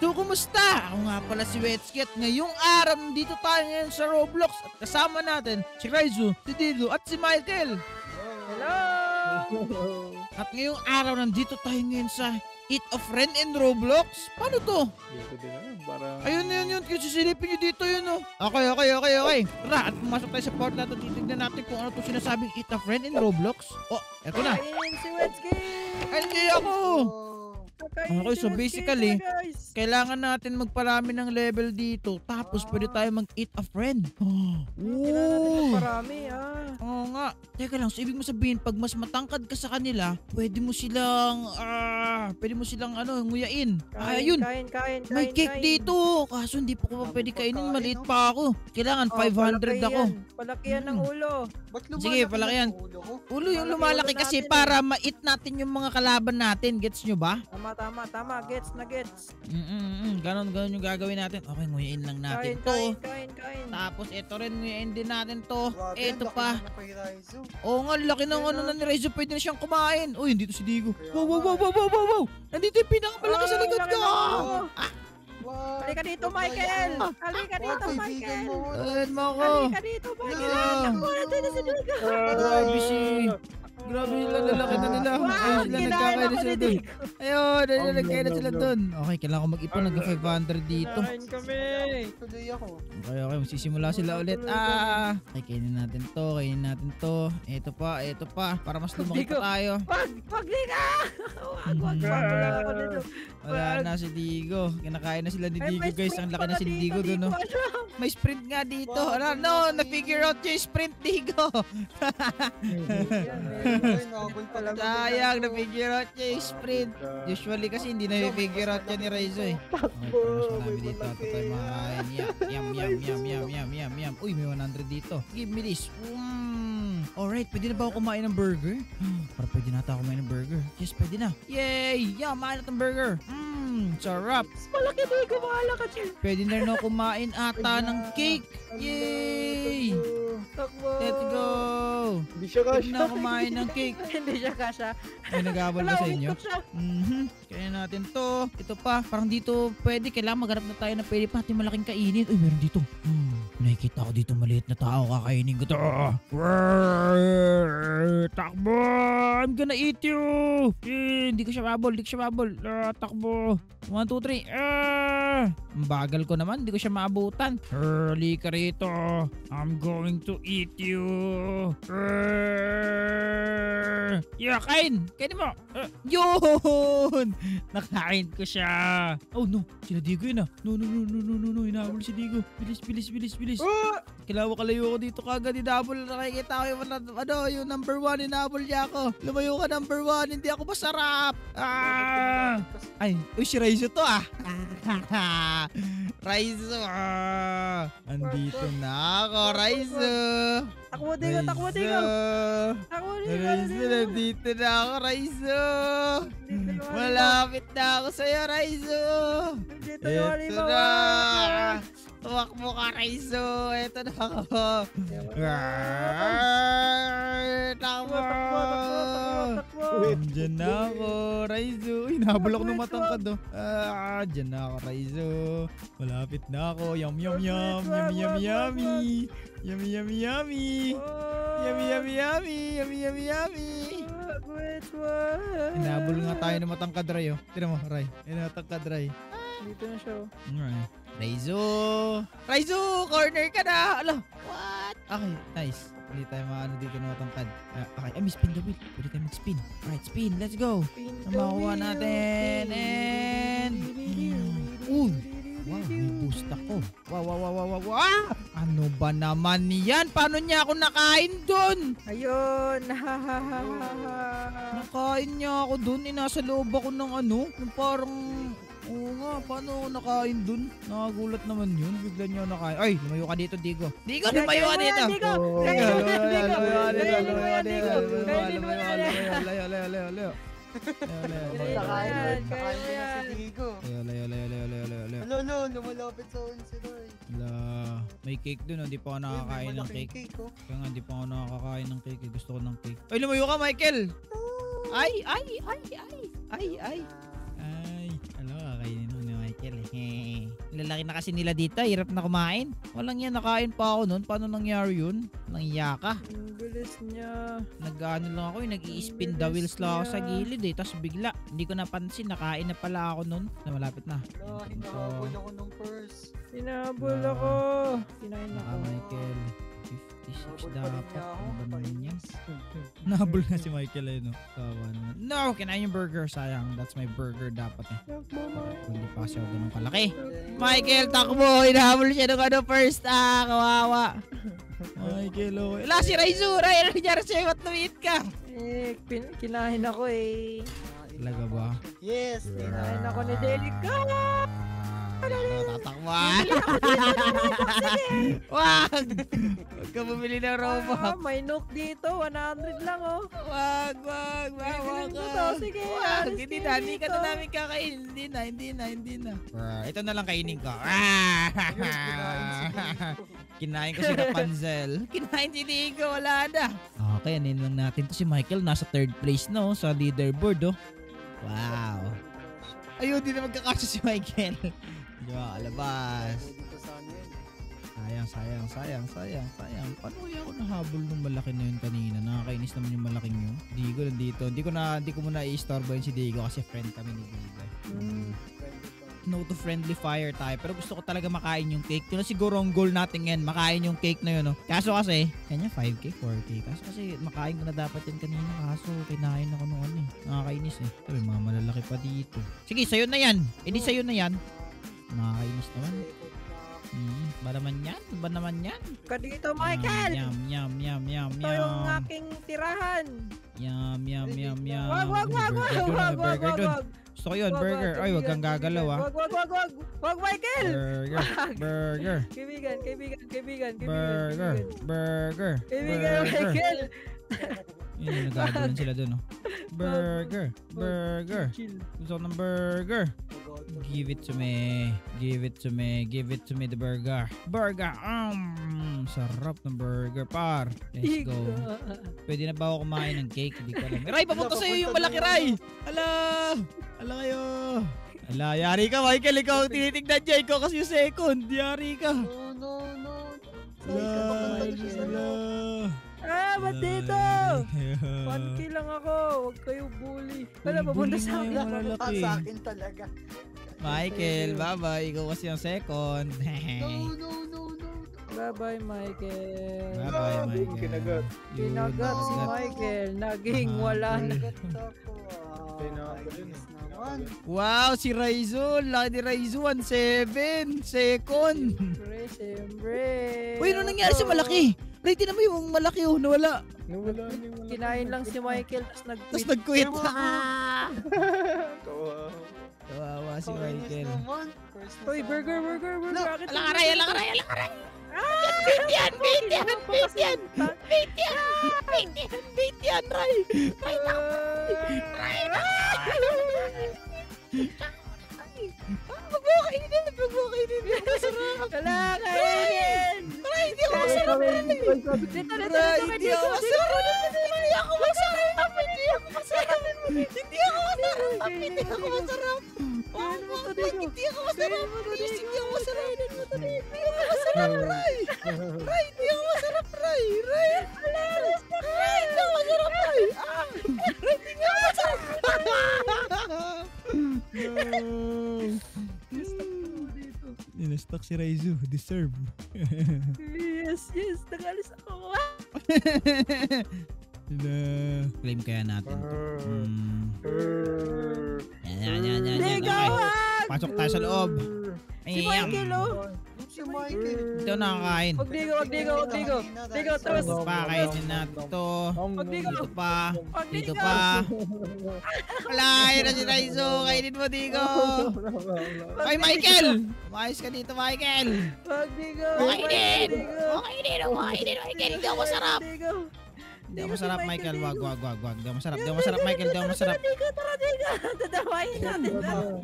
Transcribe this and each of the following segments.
So, kumusta? Ako nga pala si Wetsky at ngayong araw nandito tayo ngayon sa Roblox at kasama natin si Raizu, si Digo at si Michael. Hello! At ngayong araw nandito tayo ngayon sa Eat a Friend in Roblox. Paano to? Dito din naman, parang... Ayun. Kasi silipin nyo dito yun, oh. Okay. Tara, at pumasok tayo sa portal at titignan natin kung ano to sinasabing Eat a Friend in Roblox. Oh, eto na. Kainin si Wetsky! Ay, hindi ako. Okay, so basically, kailangan natin magparami ng level dito. Tapos pwede tayo mag-eat a friend. Kailangan parami, Oo nga. Teka lang, so ibig mo sabihin, pag mas matangkad ka sa kanila, pwede mo silang, nguyain. Ayun. Kain. May cake dito. Kaso hindi pa ko pa pwede kainin. Maliit pa ako. Kailangan 500 ako. Palakihan ng ulo. Sige, palakihan. Ulo yung lumalaki kasi para ma-eat natin yung mga kalaban natin. Gets nyo ba? Tama. Gets na gets. Ganon yung gagawin natin. Okay, nguyain lang natin Kain. Tapos ito rin, nguyain din natin to. Ito pa. Oo nga, laki ng ano na ni Raizu. Pwede na siyang kumain. Uy, dito si Digo. Wow. Nandito yung pinakamalaki sa likod ko. Halika dito, Michael! Halika dito, Michael! Ayan mo ako. Halika dito, Michael! Takbo natin na si Digo! Grabe sila, lalaki na nila. Ayun sila, nagkakain na sila dun. Ayun, nagkakain na sila dun. Okay, kailangan ko mag-ipon. Nag-500 dito. Kain kami! Tuloy ako. Okay, magsisimula sila ulit. Okay, kainin natin to. Ito pa. Para mas lumaki pa tayo. Wag, Diga! Wag lang ako dito. Wala na si Digo. Kinakain na sila ni Ay, Digo, may guys. sprint Ang laki na pala si dito, Digo di dun, no? ko alam. May sprint nga dito. Na-figure out yung sprint, Digo. Sayang, na-figure out niya yung sprint. Usually kasi hindi na-figure out yan ni Raizu, eh. Okay, mas marami dito. Ito tayo makain. Yum. Uy, may 100 dito. Give me this. Alright, pwede na ba ako kumain ng burger? Para pwede na ako kumain ng burger. Yes, pwede na. Yay! Kumain na ng burger. Sarap. Malaki, Digo! Mahala ka dyan! Pwede na rin ako kumain ata ng cake. Yay! Takbo! Let's go! Hindi siya Pwede na ako kumain ng cake. Hindi siya kasha. Ay, nag-aabal ba sa inyo? Wala, Kaya natin to. Ito pa. Parang dito pwede. Kailangan maghanap na tayo na pwede pa natin malaking kainin. Uy, meron dito. Nakikita ko dito maliit na tao. Kakainin ko to. Takbo! I'm gonna eat you! Hindi ko siya mabol. Takbo. 1, 2, 3. Ang bagal ko naman. Hindi ko siya maabutan. Halika rito. I'm going to eat you. Kain! Kainin mo! Yun! Nakain ko siya! Oh no! Sila Digo yun ah! No! Inahabol si Digo! Bilis! Kailangan kalayo ko dito kagad. Inahabol. Nakikita ko yung number 1. Inahabol niya ako. Lumayo ka number 1. Hindi ako masarap! Ay! Uy, si Raizu to ah! Raizu! Andito na ako, Raizu! Takbo, Digo! Raizu, nandito na ako, Raizu! Malapit na ako sa'yo, Raizu! Dito yung Ito halimaw! na! Tumakbo ka, Raizu! Ito na ako! Takbo! Diyan na ako, Raizu! Uy, nahabol ako ng matangkad, oh. Diyan na ako, Raizu! Malapit na ako! Yummy! Inahabol nga tayo ng matangkad, Ray, oh. Tira mo, Ray. Matangkad, Ray. Dito na siya. Alright. Raizu! Corner ka na! Ala! What? Okay, nice. Hindi tayo maano dito na matangkad. Okay, may spin the wheel. Pwede tayo mag-spin. Alright, spin. Let's go. Ang makuha natin. And... Wow, may boost ako. Wow. Ano ba naman yan? Paano niya ako nakain dun? Ayun! Nakain niya ako dun. Nasa loob ako ng ano. Yung parang... Oo nga, paano ako nakain dun? Nakagulat naman yun. Bigla niya ako nakain. Ay, lumayo ka dito, Digo. Lumayo ka dito. Layo. Lumalapit sa sila eh. May cake dun, hindi pa ako nakakain ng cake. Kaya nga, hindi pa ako nakakain ng cake. Gusto ko ng cake. Ay, lumayo ka, Michael! Ay! Ano, kakainin mo ni Michael eh. lalaki na kasi nila dito. Hirap na kumain. Walang yan, nakain pa ako nun. Paano nangyari yun? Nangiya ka. Ang bilis niya. Nag-ano lang ako, nag-i-spin the wheels lang ako sa gilid eh. Tapos bigla, hindi ko napansin, nakain na pala ako nun. Na malapit na. Hinahabol ako ng first. Hinabol ako. Kinain ako. Michael. 56 dapat. Ano ba naman yan? Yes. Nahabol na si Michael eh, no? Kawa naman. No! Kinain yung burger. Sayang. That's my burger dapat eh. Takbo, Michael. Hindi pa kasi ako ganun kalaki. Michael, takbo! Hinahabol siya nung ano first. Kawawa. Michael, okay. Wala si Raizu! Ray, ano nangyari sa'yo? Ba't lumiit ka? Kinain ako eh. Talaga ba? Yes. Kinain ako ni Delica. Tatakwan! Wag! Huwag ka bumili ng Robux. May nook dito. 100 lang oh. Wag! Bawa Bibilin ko ka! to. Sige, Wag! alis Hindi kayo na, hindi ka dito. na namin kakain. Hindi na. Ito na lang kainin ko. Kinain ko si Rapunzel. Kinain si Diego, wala na. Okay, anin lang natin to si Michael. Nasa 3rd place na sa leaderboard. Wow. Ayun, di na magkakasya si Michael. Di ba, alabas. Sayang. Paano kaya ako nahabol ng malaki na yun kanina? Nakakainis naman yung malaking yun. Diego nandito. Hindi ko muna i-istorbo yun si Diego kasi friend kami ni Diego. No to friendly fire tayo. Pero gusto ko talaga makain yung cake. Yun na siguro ang goal natin ngayon. Makain yung cake na yun. No? Kaso kasi, kanya 5K, 4K. Kaso kasi makain ko na dapat yan kanina. Kaso kinain ako nung ano eh. Nakakainis eh. Sabi, mga malalaki pa dito. Sige, sayo na yan. E di sayo na yan. Nakakainis naman. Ba naman yan? Ka dito, Michael. Yum. Ito yung aking tirahan. Yum. Wag. Gusto ko yun, burger. Ay, wag kang gagalaw ah. Wag, Michael. Burger. Kaibigan. Burger. Kaibigan, Michael. Yun yung nagagalan sila dun, oh. Burger. Gusto ko ng burger. Give it to me, the burger. Sarap ng burger, par. Let's go. Pwede na ba ako kumain ng cake? Hindi ko alam. Ray, papunta sa'yo yung malaki, Ray. Ala kayo. Ala, yari ka, Michael. Ikaw ang tinitignan niya. Ikaw kasi yung second. Yari ka. No. Ba't dito? 1K lang ako. Huwag kayo bully. Wala, papunta sa akin. Sa akin talaga. Michael, bye-bye. Ikaw kasi yung second. No. Bye-bye, Michael. Bye-bye, Michael. Kinagat. Kinagat si Michael. Naging wala na. Wow, si Raizu. Laki ni Raizu. 1-7. Second. Siyempre. Uy, ano nangyari sa malaki? Ray, tinan mo yung malaki oh, nawala. Kinain lang si Michael, tapos nag-quit. Kawawa si Michael. Uy, burger. Ala ka, Ray. Bait yan, Ray. Wag mo kainin. Masarap. Wala, kainin. Ray, hindi ako masarap. Dito. Hindi ako masarap. Nilastak si Raizu. Deserve. Yes. Nagalis ako. Claim kaya natin to. Yan. Ikaw, Okay. Pasok tayo sa loob. Si Michael, oh. Si Michael. Ito nakakain. Wag digo. Digo, tapos. Pakainin natin to. Digo. Dito pa. Wala, na si Raizu. Kainin mo, Digo. Ay, Michael! Umayos ka dito, Michael. Wag digo. Kainin, Michael. Hindi ako masarap. Hindi ako masarap, Michael. Wag. Hindi ako masarap, Michael. Hindi ako masarap. Digo. Tatawain natin.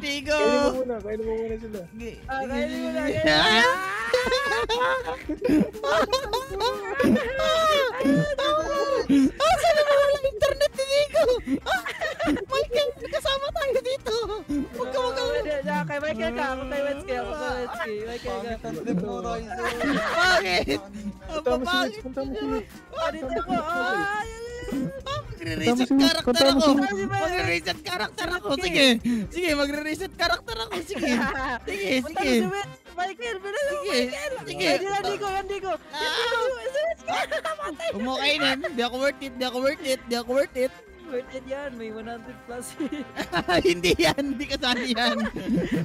Digo! Kainin mo muna sila. Kainin mo na. Saan naman walang internet ni Digo? Michael, kasama tayo. kayo dito. Huwag ka. Kay Michael ka. Ako kay Wetsky. Michael ka. Pangit ang trip mo, Raizo. Bakit? Ang papangit. Punta mo si Wit. Dito ko. Magre-reset karakter ako. Magre-reset karakter ako. Sige. Sige, magre-reset karakter ako. Sige. Sige, Punta sige. mo si Wet. Michael, bilis mo, Sige, Michael. sige. Hindi ko. Huwag mo kainin. Di ako worth it. Worth it yan. May 100 plus. Hindi yan. Hindi kasali yan.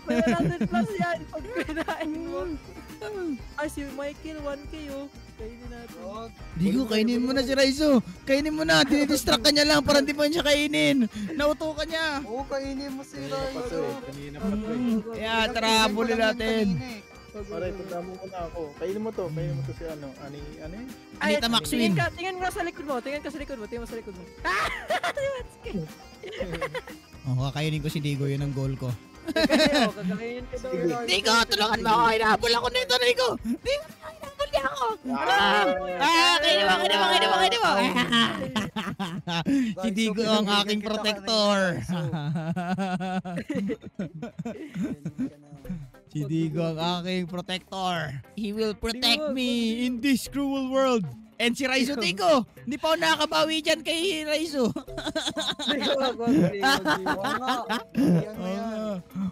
May 100 plus yan. Pag kinain mo. Ay, si Michael, 1K oh. Kainin natin. Digo, kainin mo na si Raizo. Kainin mo na. Dinidistract ka niya lang para hindi mo siya kainin. Nauto ka niya. Oo, kainin mo si Raizo. Kanina pa to eh. Kaya tara, bully natin. Pare, punta mo muna ako. Kainin mo to si ano yun? Anita Maxwin. Tingin ka sa likod mo. Tingin mo sa likod mo. Oh, kakainin ko si Digo. Yun ang goal ko. Kakainin ka daw. Digo, tulungan mo ako. Hinahabol ako nito, Digo. Digo, hinahabol niya ako. Kainin mo. Si Digo ang aking protector. Si Digo ang aking protector. He will protect me in this cruel world. And si Raizo, Digo, hindi pa ako nakakabawi dyan kay Raizo.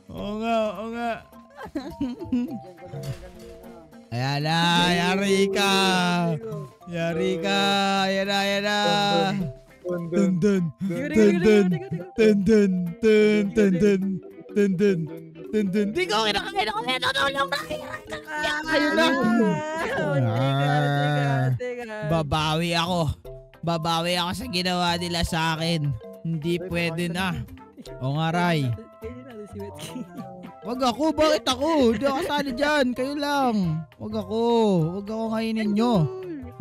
Oo nga. Ayan na, yari ka. Ayan na. Dun. Digo, kinakain ako. Tulong na. Ayun na. Babawi ako sa ginawa nila sa akin. Hindi pwede na. O nga, Ray. Wag ako, bakit ako? Hindi ako kasali dyan, kayo lang. Wag ako kainin nyo.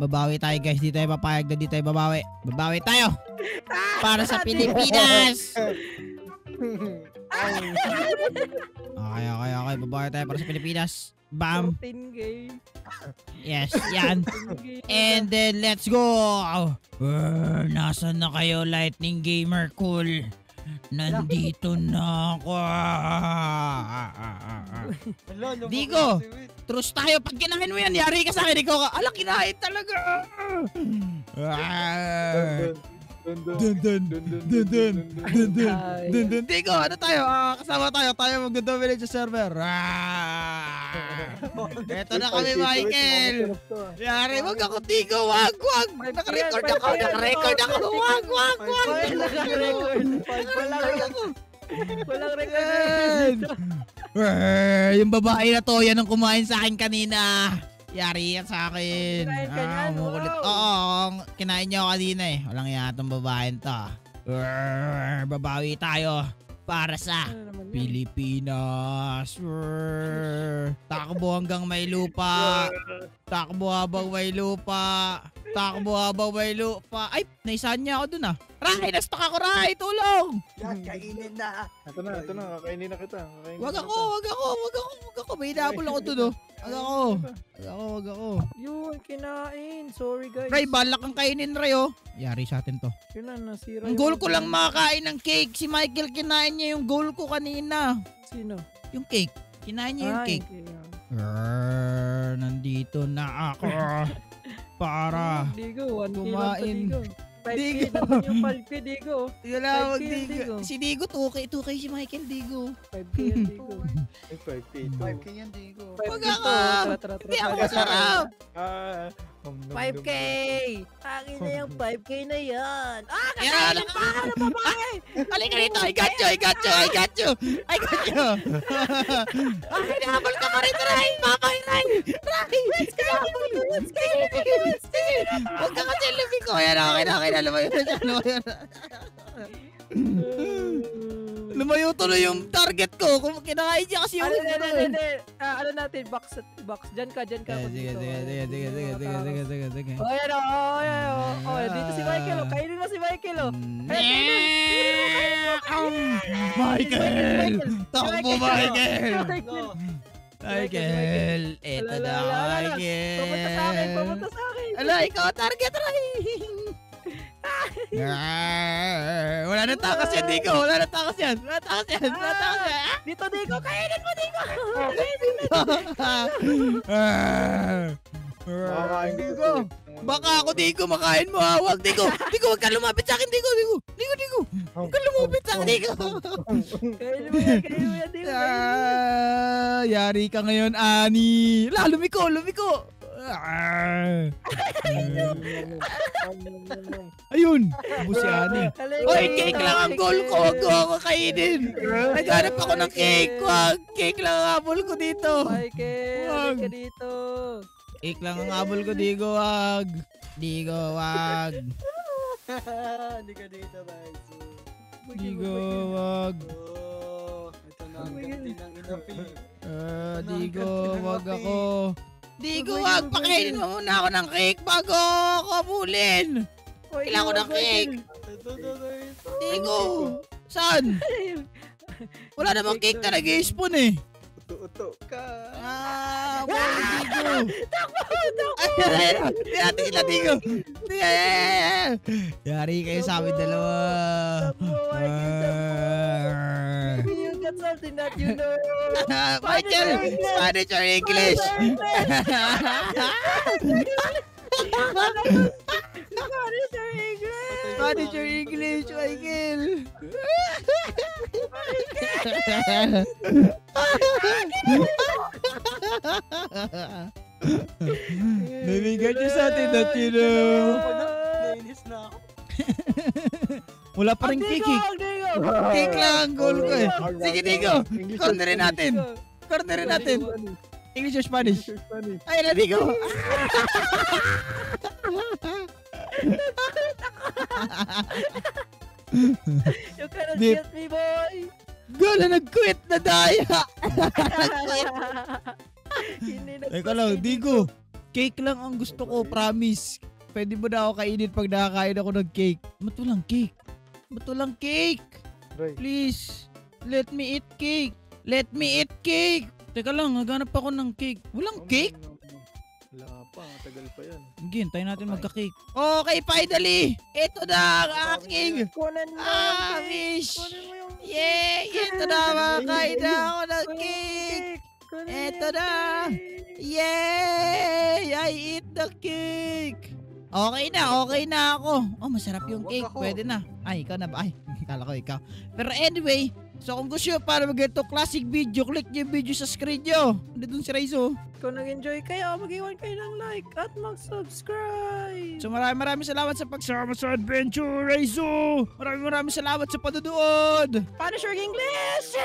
Babawi tayo guys, di tayo papayag na di tayo babawi. Babawi tayo. Para sa Pilipinas. Okay, babawi tayo para sa Pilipinas. Bam. Yes, yan. And then, let's go! Nasaan na kayo, Lightning Gamer Cool? Nandito na ako. Digo, trust tayo. Pag kinain mo yan, yari ka sa akin. Ikaw ka, ala, kinain talaga. Dun. Digo, ano tayo? Kasama tayo mag-dominate sa server. Eto na kami, Michael. Yari, wag ako, Digo, wag. Naka-record ako. Wag. Walang record. Yung babae na to, yan ang kumain sa akin kanina. Yari yan sa akin. Kinain ka niyan, Umukulit. wow. Oo, kinain niya ako kanina eh. Walang yatang babae to. Babawi tayo para sa Pilipinas. Takbo hanggang may lupa. Takbo habang may lupa. Ay, naisahan niya ako dun ah. Ray, na-stuck ako, Ray. Tulong! Yan, kainin na. Ito na, kakainin na kita. Wag ako. May hinabol ako dun oh. Wag ako. Yun, kinain. Sorry guys. Ray, balak ang kainin, Ray oh. Yari sa atin to. Yun na, nasira. Ang goal ko lang makakain ng cake. Si Michael kinain niya yung goal ko kanina. Sino? Yung cake. Kinain niya yung cake. Nandito na ako. Para Digo, 1K kumain. lang to, Digo. 5K, Digo. nandun yung 5K, Digo. Tinawag 5K, Digo. Digo. Si Digo, 2K si Michael Digo. 5K yan, Digo. 5K. 5K yan, Digo. 5K Wag to. ako. Tara. Hindi ako masarap. 5K! Akin na yung 5K na yan. Kaya Kakainin pa ako ng babae! Halika rito. I got you. Hinabol ka pa rin, Ray. Babay, Ray. Let's go. Huwag ka kasi luming ko. Ayan, okay na. Lumayo tuloy yung target ko. Kung kinakain niya kasi yung... Ano natin, box. Diyan ka. Sige. Oh, yan o. Dito si Michael o. Kainin mo si Michael o. Michael! Takbo, Michael! Michael. Eto na, Michael. Pumunta sa akin. Ala, ikaw target, Ray. Wala na takas yan, Digo. Wala na takas yan. Wala na takas yan. Wala na takas yan. Dito, Digo. Kainin mo, Digo. Makakain ko Digo. Baka ako, Digo, makain mo, ha? Wag, Digo. Digo, wag ka lumapit sa akin, Digo. Digo. Digo, Digo. Huwag ka lumapit sa akin, Digo. Kainin mo yan, Digo. Yari ka ngayon, Ani. Lumiko, lumiko. Ayun. Ubus si Ani. Oy, cake lang ang goal ko. Wag ko ako kainin. Naghanap ako ng cake. Wag. Cake lang ang habol ko dito. Michael, Wag. halika dito. Cake lang ang habol ko, Digo. Wag. Digo, wag. Hindi ka dito, Baiso. Digo, wag. Oh, ito na ang ganti ng inapi. Digo, wag ako. Digo, wag. Pakainin mo muna ako ng cake bago ako habulin. Kailangan ko ng cake. Digo, saan? Wala namang cake na nag-i-spawn eh. Uto-uto ka. Boy, Digo. Ayun, hindi natin sila, Digo. Yari kayo sa amin dalawa. You got something that you know. Michael, Spanish or English? Spanish or English, Michael? Nabigyan niyo sa atin that you know. Nainis na ako. Wala pa rin cake. Cake lang ang goal ko eh. Sige, Digo. Cornerin natin. Cornerin natin. English or Spanish? Spanish. Ay, na, Digo. You cannot Dip. get me, boy. Goal na nag-quit na daya. Hindi na. Teka lang, Digo. Cake lang ang gusto ko, promise. Pwede mo na ako kainin pag nakakain ako ng cake. Ba't walang cake? Ba't walang cake? Ray. Please, let me eat cake. Let me eat cake. Teka lang, naghanap ako ng cake. Walang cake? Wala pa, matagal pa yan. Sige, hintayin natin magka-cake. Okay, finally! Ito na ang aking Kunan mo yung cake. wish! Kunin mo yung Yay! Ito na, makakain na ako ng cake! Kunin Eto yung na. cake. Yay! I eat the cake! Okay na ako. Oh, masarap yung Wag cake. ako. Pwede na. Ay, ikaw na ba? Ay, kala ko ikaw. Pero anyway, so kung gusto nyo para mag-ganito classic video, click nyo yung video sa screen nyo. Nandun si Raizo. Kung nag-enjoy kayo, mag-iwan kayo ng like at mag-subscribe. So maraming salamat sa pagsama sa adventure, Raizo. Maraming salamat sa panunood. Paano sure English?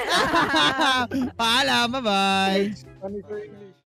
Paalam, bye-bye. Spanish or English?